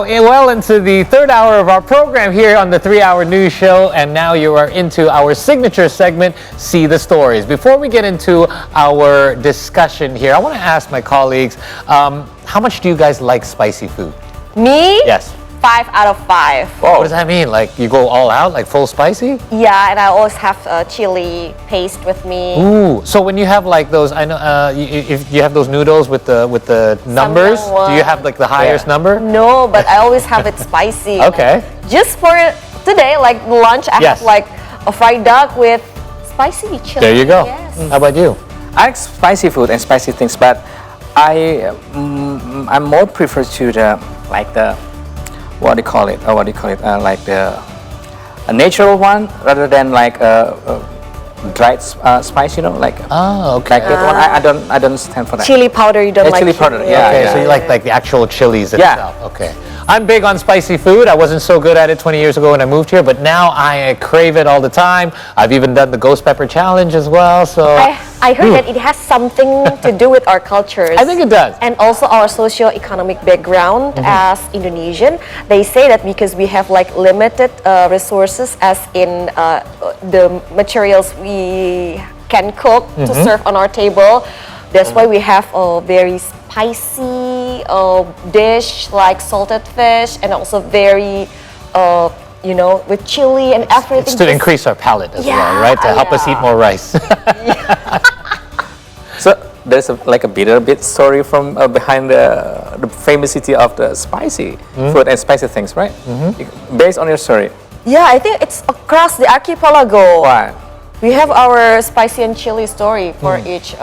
now well into the third hour of our program here on the 3-Hour News Show, and now you are into our signature segment, See the Stories. Before we get into our discussion here, I want to ask my colleagues, how much do you guys like spicy food? Me? Yes. 5 out of 5. Whoa. What does that mean? Like you go all out, like full spicy? Yeah, and I always have chili paste with me. Ooh, so when you have like those, I know, if you have those noodles with the numbers, do you have like the highest number? No, but I always have it spicy. Okay. Just for today, like lunch, I have like a fried duck with spicy chili. There you go. Yes. How about you? I like spicy food and spicy things, but I'm more prefer to the like the what do you call it? Like the a natural one rather than like a dried spice, you know, like okay. like that one. I don't stand for that. Chili powder, you don't like chili powder? Yeah. Okay, so you like the actual chilies itself. Yeah. Okay. I'm big on spicy food. I wasn't so good at it 20 years ago when I moved here, but now I crave it all the time. I've even done the ghost pepper challenge as well. So I heard that it has something to do with our cultures. I think it does. And also our socio-economic background as Indonesian. They say that because we have like limited resources as in the materials we can cook to serve on our table. That's why we have a very spicy dish like salted fish, and also very, you know, with chili and everything. It's to increase our palate as well, right? To help us eat more rice. So there's like a bit story from behind the famous city of the spicy food and spicy things, right? Based on your story. Yeah, I think it's across the archipelago. Right. We have our spicy and chili story for each,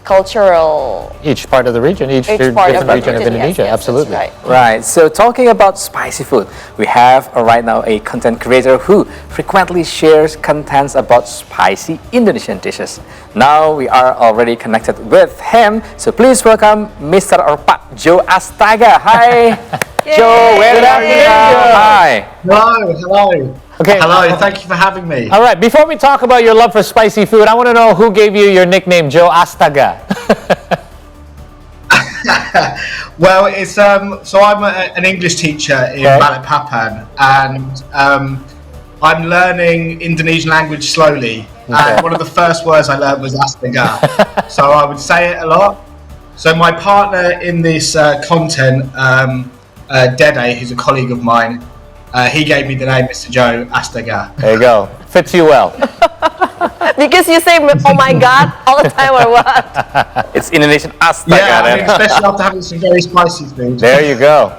cultural. Each part of the region, each part different of the region of region, Indonesia, yes, absolutely. that's Right. So talking about spicy food, we have right now a content creator who frequently shares contents about spicy Indonesian dishes. Now we are already connected with him. So please welcome Mr. or Pak Joe Astaga. Hi, Joe. Where are you? Hi. Hello. Okay. Hello, thank you for having me. All right, before we talk about your love for spicy food, I want to know who gave you your nickname, Joe Astaga. Well, it's so I'm an English teacher in Balikpapan, and I'm learning Indonesian language slowly. And one of the first words I learned was ASTAGA, so I would say it a lot. So my partner in this content, Dede, who's a colleague of mine, he gave me the name Mr. Joe Astaga. There you go. Fits you well. Because you say, oh my God, all the time or what? It's Indonesian Astaga. Yeah, I mean, especially after having some very spicy food. There you go.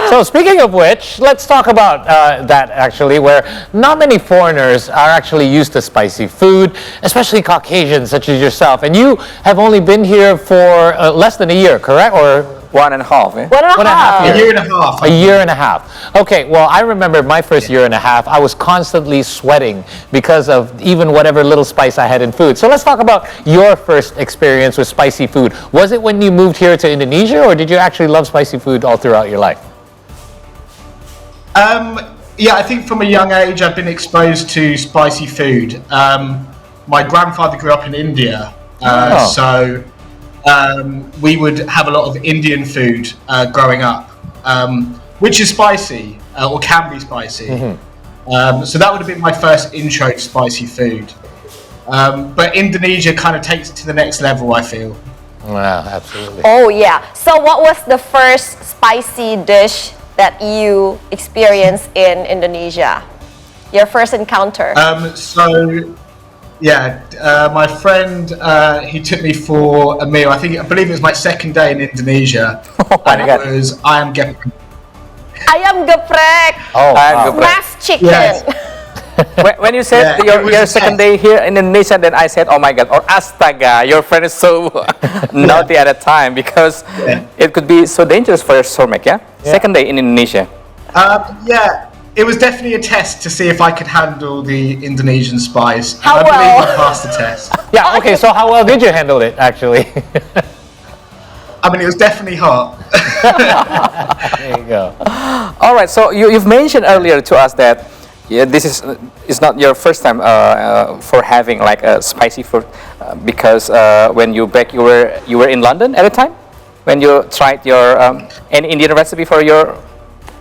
So speaking of which, let's talk about that actually, where not many foreigners are actually used to spicy food, especially Caucasians such as yourself. And you have only been here for less than a year, correct? Or 1.5. Eh? 1.5 years. A year and a half. A year and a half. Okay, well, I remember my first year and a half, I was constantly sweating because of even whatever little spice I had in food. So let's talk about your first experience with spicy food. Was it when you moved here to Indonesia, or did you actually love spicy food all throughout your life? Yeah, I think from a young age I've been exposed to spicy food. My grandfather grew up in India, so we would have a lot of Indian food growing up, which is spicy or can be spicy. So that would have been my first intro to spicy food. But Indonesia kind of takes it to the next level, I feel. Wow, absolutely. Oh yeah. So what was the first spicy dish that you experienced in Indonesia? Your first encounter? My friend, he took me for a meal. I believe it was my second day in Indonesia. And it was ayam geprek. Ayam geprek. Oh, wow. Smashed chicken. Yes. When you said your second day here in Indonesia, then I said, oh my God, or Astaga, your friend is so naughty at that time, because it could be so dangerous for your stomach, yeah? Second day in Indonesia. It was definitely a test to see if I could handle the Indonesian spice. How I believe well? I passed the test. Yeah, okay, so how well did you handle it, actually? I mean, it was definitely hot. There you go. All right, so you've mentioned earlier to us that this is not your first time for having like a spicy food, because when you were in London at the time. when you tried your any Indian recipe for your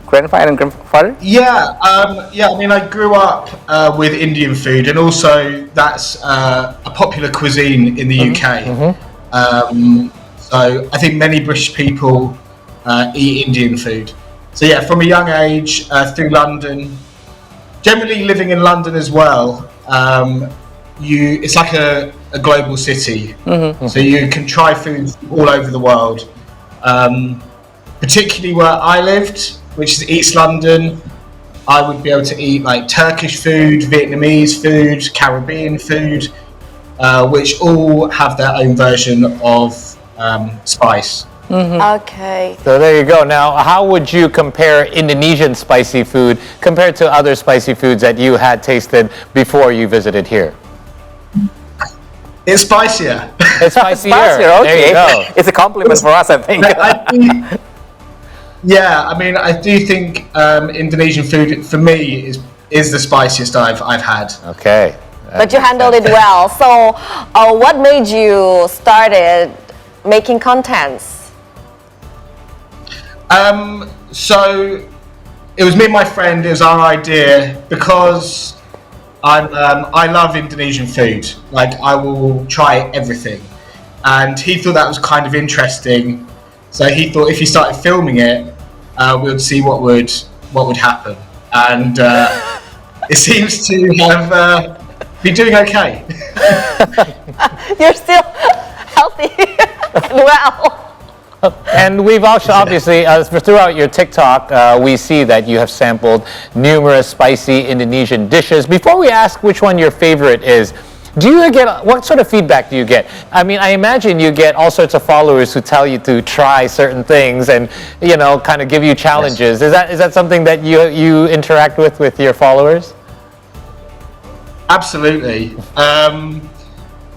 grandfather and grandfather? Yeah, I mean, I grew up with Indian food, and also that's a popular cuisine in the UK. So I think many British people eat Indian food. So yeah, from a young age, through London, generally living in London as well, it's like a global city. So you can try foods all over the world. Particularly where I lived, which is East London, I would be able to eat like Turkish food, Vietnamese food, Caribbean food, which all have their own version of spice. Okay. So there you go. Now, how would you compare Indonesian spicy food compared to other spicy foods that you had tasted before you visited here? It's spicier. It's spicier. Spicier, okay. There you go. It's a compliment for us, I think. I mean, I do think Indonesian food for me is the spiciest I've had. Okay. But you handled it well. So, what made you started making contents? So it was me and my friend. It was our idea because I love Indonesian food. Like, I will try everything, and he thought that was kind of interesting. So he thought if he started filming it, we'd see what would happen, and it seems to have been doing okay. You're still healthy and well. And we've also obviously, throughout your TikTok, we see that you have sampled numerous spicy Indonesian dishes. Before we ask which one your favorite is, what sort of feedback do you get? I mean, I imagine you get all sorts of followers who tell you to try certain things and, kind of give you challenges. Yes. Is that something that you interact with your followers? Absolutely.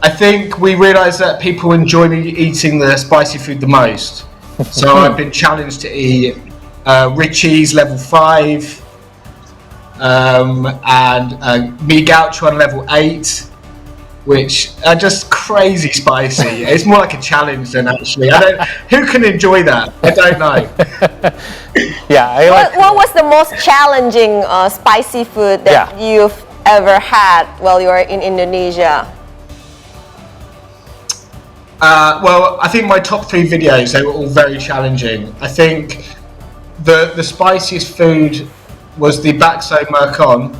I think we realised that people enjoy me eating the spicy food the most. So I've been challenged to eat Richie's level 5 and mi gaucho on level 8, which are just crazy spicy. It's more like a challenge than actually. Who can enjoy that? I don't know. Yeah. What was the most challenging spicy food that you've ever had while you were in Indonesia? Well, I think my top 3 videos, they were all very challenging. I think the spiciest food was the bakso mercon.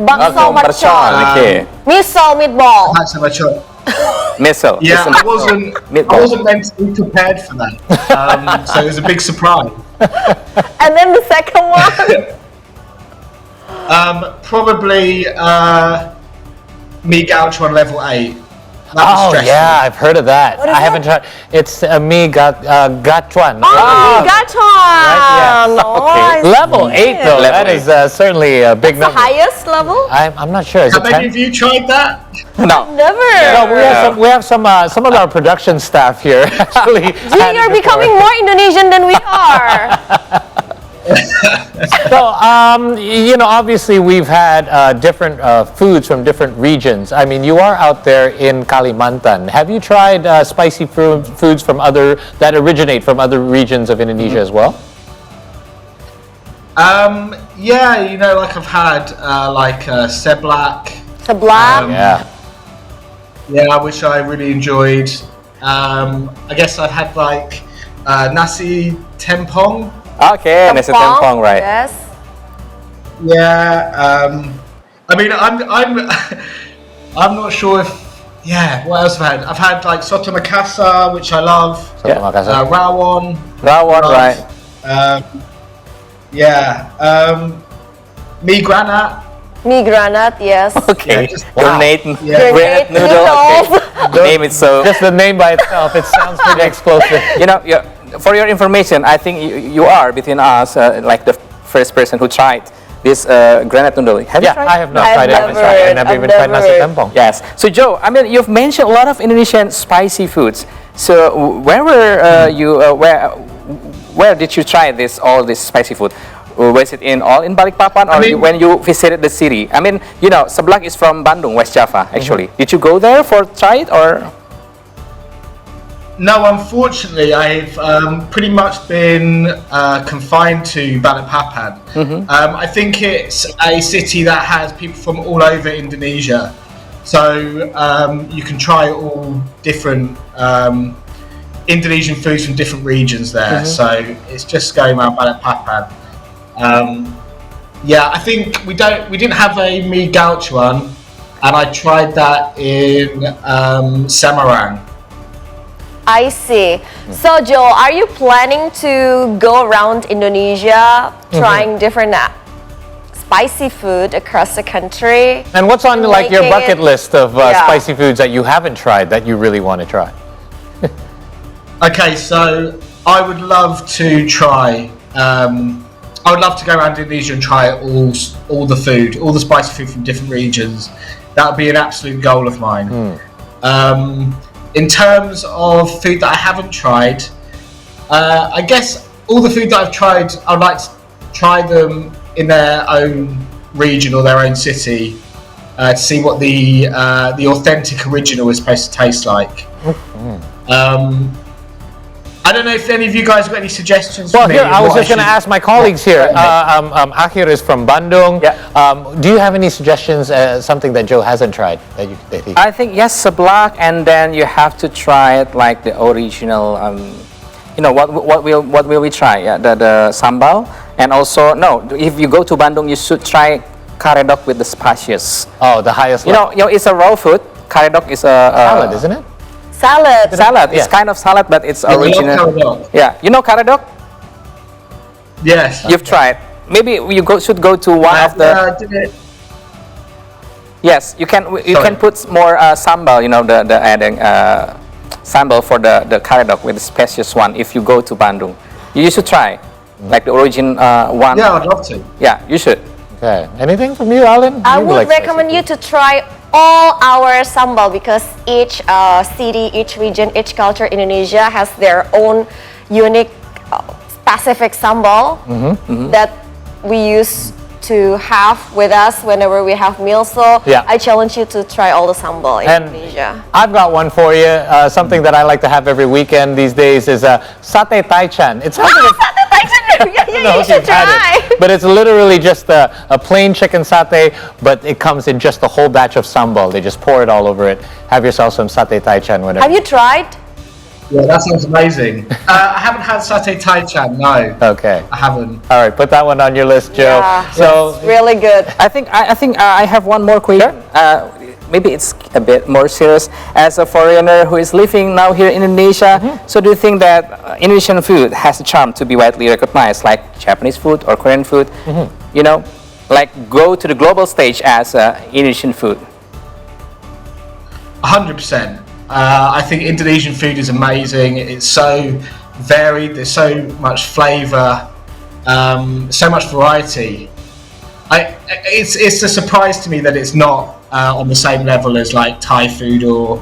Bakso mercon. Okay. Miso meatball. Bakso mercon. Miso. Yeah, I wasn't mentally prepared for that. So it was a big surprise. And then the second one? Probably mi gaucho on level 8. Oh yeah, I've heard of that. I haven't tried. It's mi gachuan. Oh, gachuan. Okay. Level 8 though. That is certainly a big number. The highest level? I'm not sure. Is How it many 10? of you tried that? No. Never. No, we have some of our production staff here actually. Gee, you're becoming more Indonesian than we are. So, obviously we've had different foods from different regions. I mean, you are out there in Kalimantan. Have you tried spicy foods that originate from other regions of Indonesia as well? Yeah, like I've had seblak. Seblak? Yeah, which I really enjoyed. I guess I've had nasi tempong. Okay, nasi tempong, right? Yes. Yeah. I mean, I'm not sure if. Yeah. What else have I had? I've had soto Makassar, which I love. Soto Makassar. Rawon. Rawon, right? Mi granat. Mi granat, yes. Okay. Wow. Grenade Grenade noodle. noodles. Okay. Name it so. Just the name by itself, it sounds pretty explosive. For your information, I think you are between us like the first person who tried this granite noodle. Have you tried? I have not I've tried it. never- I never I've even tried nasi never- tempong. Yes. So Joe, I mean, you've mentioned a lot of Indonesian spicy foods. So where were you? Where did you try all this spicy food? Was it all in Balikpapan, or when you visited the city? I mean, seblak is from Bandung, West Java, actually. Did you go there for try it, or? No, unfortunately, I've pretty much been confined to Balikpapan. I think it's a city that has people from all over Indonesia, so you can try all different Indonesian foods from different regions there. So it's just going around Balikpapan. Yeah, I think we didn't have a mie gauchuan, and I tried that in Semarang. I see. So, Joe, are you planning to go around Indonesia trying different spicy food across the country? And what's on like your Making bucket it- list of Yeah. spicy foods that you haven't tried that you really want to try? Okay, so I would love to try. I would love to go around Indonesia and try all the food, all the spicy food from different regions. That would be an absolute goal of mine. In terms of food that I haven't tried, I guess all the food that I've tried, I'd like to try them in their own region or their own city to see what the authentic original is supposed to taste like. I don't know if any of you guys got any suggestions Well, for me. here, of I was what just going to should- ask my colleagues here. Akhir is from Bandung. Yeah. Do you have any suggestions, something that Joe hasn't tried that he I think yes, seblak, and then you have to try it like the original. What will we try? Yeah, the sambal, and also no. If you go to Bandung, you should try karedok with the spices. Oh, the highest You level. know, it's a raw food. Karedok is a Salad, isn't it? Salad. Salad. It's Yeah. kind of salad, but it's I love original. karedok. Yeah, you know karedok? Yes. You've tried. Maybe you should go to one of the. did it. Yes, you can. You Sorry. can put more sambal. You know the adding sambal for the karedok with the spacious one. If you go to Bandung, you should try, like the origin one. Yeah, I'd love to. Yeah, you should. Okay. Anything from you, Alan? I You would like spicy recommend food. you to try all our sambal because each city, each region, each culture in Indonesia has their own unique, specific sambal that we use to have with us whenever we have meals. So Yeah. I challenge you to try all the sambal in And Indonesia. I've got one for you. Something that I like to have every weekend these days is satay taichan. It sounds like Yeah, you should you've had try. it, but it's literally just a plain chicken satay, but it comes in just a whole batch of sambal. They just pour it all over it. Have yourself some satay taichan whenever. Have you tried? Yeah, that sounds amazing. I haven't had satay taichan, no. Okay. I haven't. All right, put that one on your list, Joe. Yeah, So, it's really good. I think I have one more question. Maybe it's a bit more serious. As a foreigner who is living now here in Indonesia, so do you think that Indonesian food has a charm to be widely recognized, like Japanese food or Korean food? You know, like go to the global stage as Indonesian food. 100%. I think Indonesian food is amazing. It's so varied. There's so much flavour, so much variety. It's a surprise to me that it's not on the same level as like Thai food or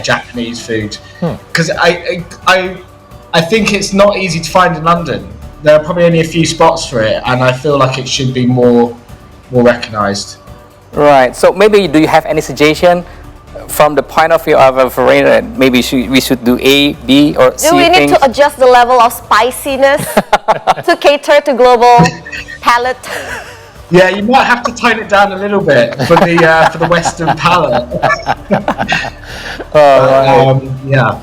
Japanese food. Because I think it's not easy to find in London. There are probably only a few spots for it, and I feel like it should be more recognised. Right. So maybe do you have any suggestion from the point of view of a foreigner? Maybe we should do A, B, or C Do we need things. to adjust the level of spiciness to cater to global palate? Yeah, you might have to tone it down a little bit for the Western palate. Yeah.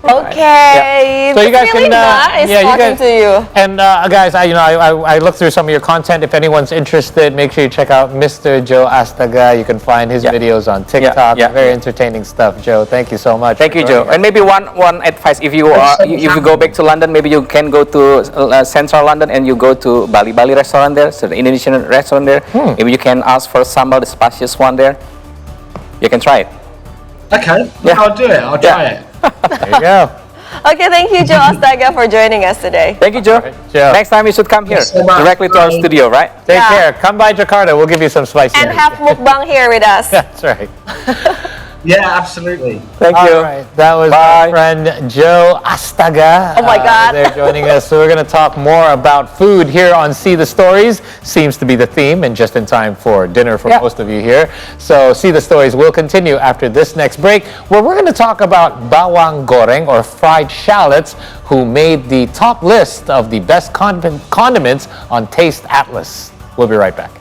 Okay. So you It's guys really can, nice yeah, you talking guys- to you. And guys, I looked through some of your content. If anyone's interested, make sure you check out Mr. Joe Astaga. You can find his Yeah. videos on TikTok. yeah. Very entertaining stuff, Joe. Thank you so much. Thank for you, Joe. joining us. And maybe one advice: if you go back to London, maybe you can go to central London and you go to Bali restaurant there, so the Indonesian restaurant there. Maybe you can ask for sambal, the spiciest one there. You can try it. Okay. Yeah. I'll do it. I'll try it. There you go. Okay, thank you, Joe Astaga, for joining us today. Thank you, Joe. Joe. Next time you should come here Thanks so much. directly to our studio, right? Take Yeah. care. Come by Jakarta. We'll give you some spicy. And have mukbang here with us. That's right. Yeah, absolutely. Thank you. All right, that was Bye. my friend Joe ASTAGA. Oh my God. They're joining us. So we're going to talk more about food here on See the Stories. Seems to be the theme, and just in time for dinner for Yeah. most of you here. So See the Stories will continue after this next break, where we're going to talk about bawang goreng, or fried shallots, who made the top list of the best condiments on Taste Atlas. We'll be right back.